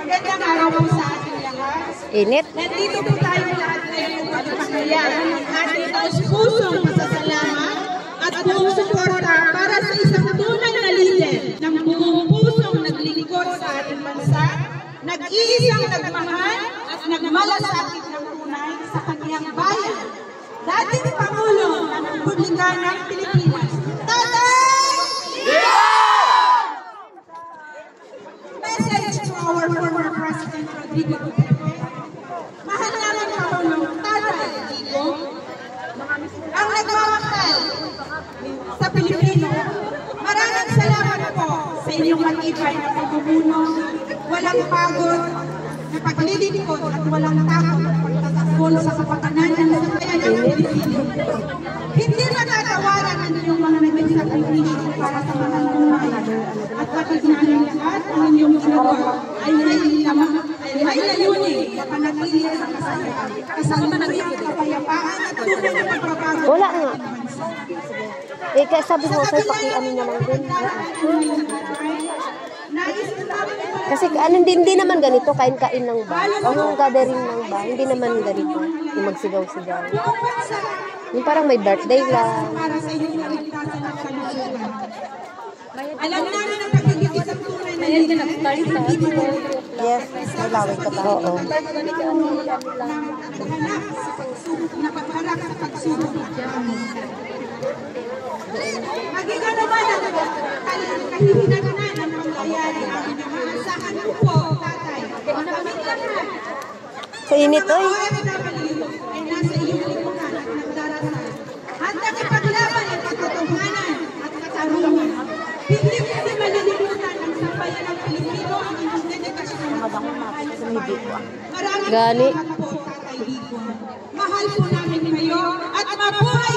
Magandang araw po sa ating lahat. Init. Nandito po tayo lahat ngayon para pagkakayan ng ating taus-pusong pasasalamat at buong suporta para sa isang tunay na lider ng buong pusong naglingkod sa ating bansa, nag-iisang nagmahal at nagmalasakit ng tunay sa kanyang bayan. Dating Pangulo ng Republika ng Pilipinas, Tatay! Message to our former President Rodrigo Duterte. Mahal namin Pangulong Tatay Digo, ang nagmamahal sa Pilipino. Maraming salamat po sa inyong matibay na pagbubuno, walang pagod na paglilingkod at walang takot na pagtatanggol sa kapakanan ng sambayan ng Pilipino. Hindi matatawaran ang inyong mga naging sakripisyo para sa mga mamamayan at patid namin lahat ang inyong ginagawa ay may layunin na panatili sa kasayaan, kasalukuyan, kapayapaan at tunay na pagbabago. Wala nga. Kaya sabi ko sa'yo, paki-ano na lang din. Kasi hindi naman ganito, kain-kain ng ba? Ang gathering ng ba? Hindi naman ganito. Yung magsigaw-sigaw. Yung parang may birthday lang. Alam namin ang pagiging isang tunay na yes, nalawin ka pa. Oo. Napagharap sa pagsubok at maging ano ba na kahihinatunan ng pangyayari ang inaasahan mo po, Tatay. Makamit lahat. Sa init, oy. Ay nasa iyong lipunan at nagdarasal. Handa ipaglaban ang katotohanan at katarungan. Hindi malilimutan ng sambayan ng Pilipino ang inyong dedikasyon ng pagmamahal sa bayan. Maraming salamat po, Tatay Digo. Mahal po namin kayo at mabuhay